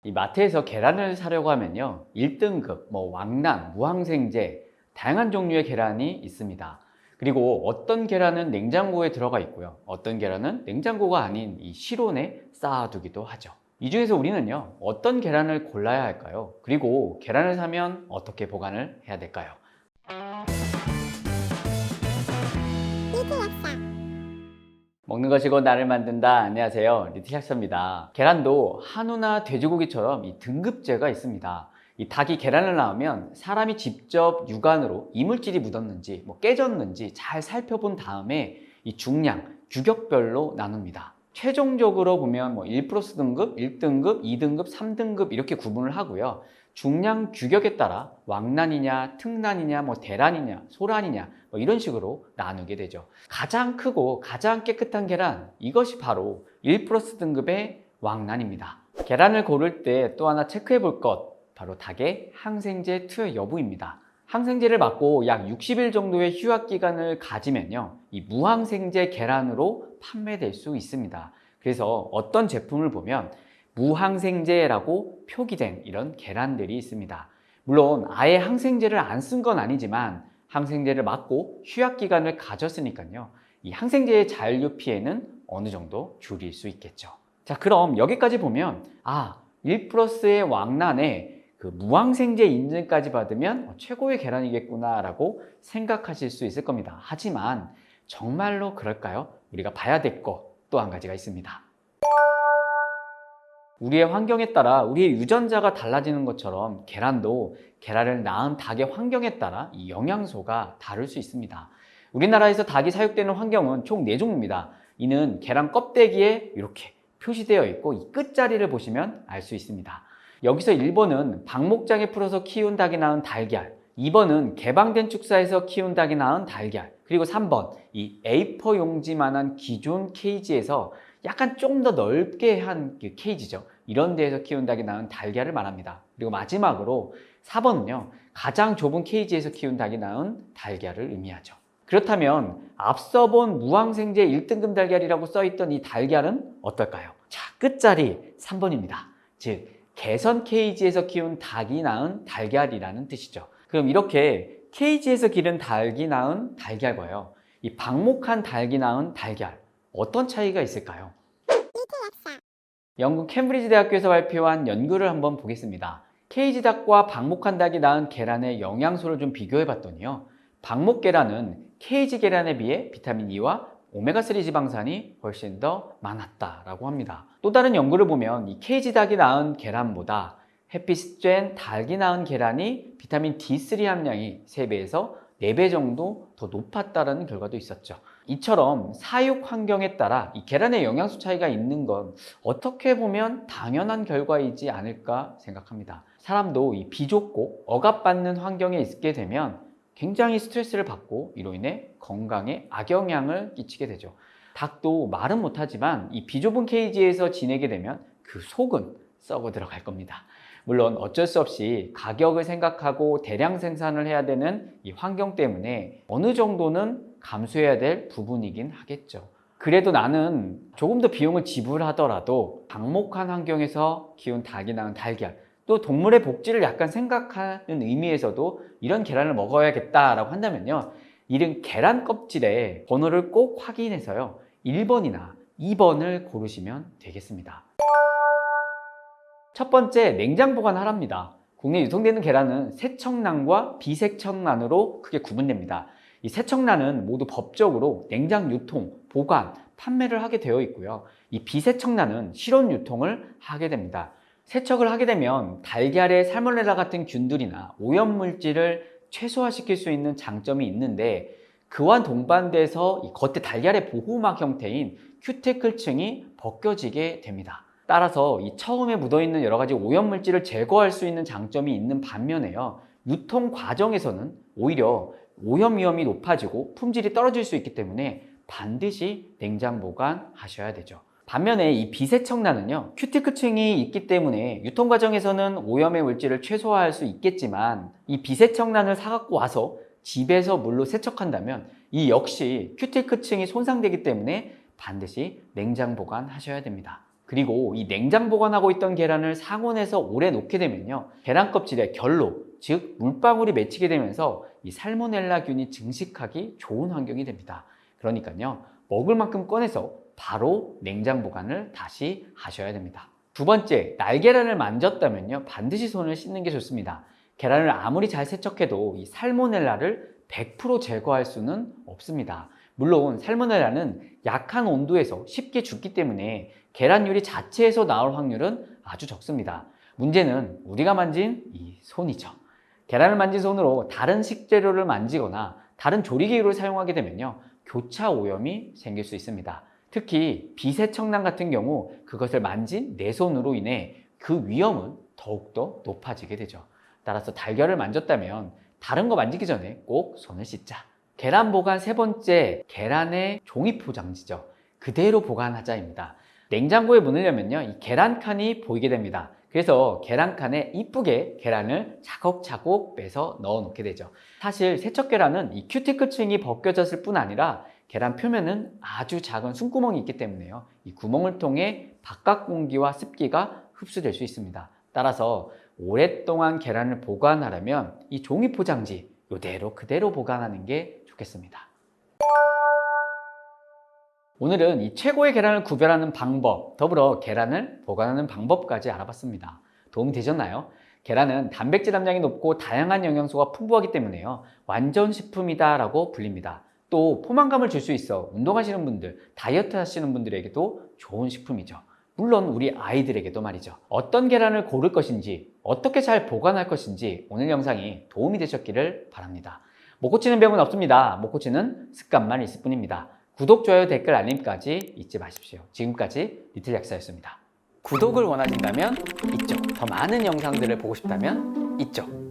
이 마트에서 계란을 사려고 하면요, 1등급, 왕란, 무항생제, 다양한 종류의 계란이 있습니다. 그리고 어떤 계란은 냉장고에 들어가 있고요, 어떤 계란은 냉장고가 아닌 이 실온에 쌓아두기도 하죠. 이 중에서 우리는요, 어떤 계란을 골라야 할까요? 그리고 계란을 사면 어떻게 보관을 해야 될까요? 먹는 것이고 나를 만든다. 안녕하세요, 리틀샥스입니다. 계란도 한우나 돼지고기처럼 이 등급제가 있습니다. 이 닭이 계란을 낳으면 사람이 직접 육안으로 이물질이 묻었는지 깨졌는지 잘 살펴본 다음에 이 중량, 규격별로 나눕니다. 최종적으로 보면 1플러스 등급, 1등급, 2등급, 3등급 이렇게 구분을 하고요. 중량 규격에 따라 왕란이냐, 특란이냐, 대란이냐, 소란이냐 이런 식으로 나누게 되죠. 가장 크고 가장 깨끗한 계란, 이것이 바로 1플러스 등급의 왕란입니다. 계란을 고를 때 또 하나 체크해 볼 것, 바로 닭의 항생제 투여 여부입니다. 항생제를 맞고 약 60일 정도의 휴학 기간을 가지면요, 이 무항생제 계란으로 판매될 수 있습니다. 그래서 어떤 제품을 보면 무항생제라고 표기된 이런 계란들이 있습니다. 물론 아예 항생제를 안 쓴 건 아니지만 항생제를 맞고 휴학 기간을 가졌으니까요, 이 항생제의 잔류 피해는 어느 정도 줄일 수 있겠죠. 자, 그럼 여기까지 보면 1플러스의 왕란에 그 무항생제 인증까지 받으면 최고의 계란이겠구나 라고 생각하실 수 있을 겁니다. 하지만 정말로 그럴까요? 우리가 봐야 될 것 또 한 가지가 있습니다. 우리의 환경에 따라 우리의 유전자가 달라지는 것처럼 계란도 계란을 낳은 닭의 환경에 따라 이 영양소가 다를 수 있습니다. 우리나라에서 닭이 사육되는 환경은 총 4종입니다. 이는 계란 껍데기에 이렇게 표시되어 있고 이 끝자리를 보시면 알 수 있습니다. 여기서 1번은 방목장에 풀어서 키운 닭이 낳은 달걀, 2번은 개방된 축사에서 키운 닭이 낳은 달걀, 그리고 3번 이 A4 용지만한 기존 케이지에서 약간 좀 더 넓게 한 케이지죠. 이런 데에서 키운 닭이 낳은 달걀을 말합니다. 그리고 마지막으로 4번은요, 가장 좁은 케이지에서 키운 닭이 낳은 달걀을 의미하죠. 그렇다면 앞서 본 무항생제 1등급 달걀이라고 써있던 이 달걀은 어떨까요? 자, 끝자리 3번입니다. 즉 개선 케이지에서 키운 닭이 낳은 달걀이라는 뜻이죠. 그럼 이렇게 케이지에서 기른 닭이 낳은 달걀과요, 이 방목한 닭이 낳은 달걀, 어떤 차이가 있을까요? 영국 캠브리지 대학교에서 발표한 연구를 한번 보겠습니다. 케이지 닭과 방목한 닭이 낳은 계란의 영양소를 좀 비교해 봤더니요, 방목 계란은 케이지 계란에 비해 비타민 E와 오메가3 지방산이 훨씬 더 많았다라고 합니다. 또 다른 연구를 보면 이 케이지 닭이 낳은 계란보다 햇빛 쬐는 닭이 낳은 계란이 비타민 D3 함량이 3배에서 4배 정도 더 높았다는 결과도 있었죠. 이처럼 사육 환경에 따라 이 계란의 영양소 차이가 있는 건 어떻게 보면 당연한 결과이지 않을까 생각합니다. 사람도 이 비좁고 억압받는 환경에 있게 되면 굉장히 스트레스를 받고 이로 인해 건강에 악영향을 끼치게 되죠. 닭도 말은 못하지만 이 비좁은 케이지에서 지내게 되면 그 속은 썩어 들어갈 겁니다. 물론 어쩔 수 없이 가격을 생각하고 대량 생산을 해야 되는 이 환경 때문에 어느 정도는 감수해야 될 부분이긴 하겠죠. 그래도 나는 조금 더 비용을 지불하더라도 방목한 환경에서 키운 닭이 낳은 달걀, 또 동물의 복지를 약간 생각하는 의미에서도 이런 계란을 먹어야겠다라고 한다면요, 이런 계란 껍질에 번호를 꼭 확인해서요, 1번이나 2번을 고르시면 되겠습니다. 첫 번째, 냉장 보관하랍니다. 국내 유통되는 계란은 세척란과 비세척란으로 크게 구분됩니다. 이 세척란은 모두 법적으로 냉장 유통, 보관, 판매를 하게 되어 있고요. 이 비세척란은 실온 유통을 하게 됩니다. 세척을 하게 되면 달걀의 살모넬라 같은 균들이나 오염물질을 최소화시킬 수 있는 장점이 있는데, 그와 동반돼서 이 겉에 달걀의 보호막 형태인 큐티클층이 벗겨지게 됩니다. 따라서 이 처음에 묻어있는 여러 가지 오염물질을 제거할 수 있는 장점이 있는 반면에요, 유통 과정에서는 오히려 오염 위험이 높아지고 품질이 떨어질 수 있기 때문에 반드시 냉장 보관하셔야 되죠. 반면에 이 비세척란은요, 큐티클층이 있기 때문에 유통 과정에서는 오염의 물질을 최소화할 수 있겠지만, 이 비세척란을 사갖고 와서 집에서 물로 세척한다면 이 역시 큐티클층이 손상되기 때문에 반드시 냉장 보관하셔야 됩니다. 그리고 이 냉장 보관하고 있던 계란을 상온에서 오래 놓게 되면요, 계란 껍질에 결로, 즉 물방울이 맺히게 되면서 이 살모넬라균이 증식하기 좋은 환경이 됩니다. 그러니까요, 먹을 만큼 꺼내서 바로 냉장 보관을 다시 하셔야 됩니다. 두 번째, 날계란을 만졌다면요, 반드시 손을 씻는 게 좋습니다. 계란을 아무리 잘 세척해도 이 살모넬라를 100% 제거할 수는 없습니다. 물론 살모넬라는 약한 온도에서 쉽게 죽기 때문에 계란 요리 자체에서 나올 확률은 아주 적습니다. 문제는 우리가 만진 이 손이죠. 계란을 만진 손으로 다른 식재료를 만지거나 다른 조리기구를 사용하게 되면요, 교차 오염이 생길 수 있습니다. 특히 비세척랑 같은 경우 그것을 만진 내 손으로 인해 그 위험은 더욱더 높아지게 되죠. 따라서 달걀을 만졌다면 다른 거 만지기 전에 꼭 손을 씻자. 계란 보관 세 번째, 계란의 종이 포장지죠. 그대로 보관하자입니다. 냉장고에 문을 열면요, 이 계란칸이 보이게 됩니다. 그래서 계란칸에 이쁘게 계란을 차곡차곡 빼서 넣어 놓게 되죠. 사실 세척 계란은 이 큐티클 층이 벗겨졌을 뿐 아니라 계란 표면은 아주 작은 숨구멍이 있기 때문에요, 이 구멍을 통해 바깥 공기와 습기가 흡수될 수 있습니다. 따라서 오랫동안 계란을 보관하려면 이 종이 포장지 이대로 그대로 보관하는 게 좋겠습니다. 오늘은 이 최고의 계란을 구별하는 방법, 더불어 계란을 보관하는 방법까지 알아봤습니다. 도움이 되셨나요? 계란은 단백질 함량이 높고 다양한 영양소가 풍부하기 때문에요, 완전 식품이다 라고 불립니다. 또 포만감을 줄 수 있어 운동하시는 분들, 다이어트 하시는 분들에게도 좋은 식품이죠. 물론 우리 아이들에게도 말이죠. 어떤 계란을 고를 것인지, 어떻게 잘 보관할 것인지 오늘 영상이 도움이 되셨기를 바랍니다. 못 고치는 병은 없습니다. 못 고치는 습관만 있을 뿐입니다. 구독, 좋아요, 댓글, 알림까지 잊지 마십시오. 지금까지 리틀 약사였습니다. 구독을 원하신다면 이쪽, 더 많은 영상들을 보고 싶다면 이쪽.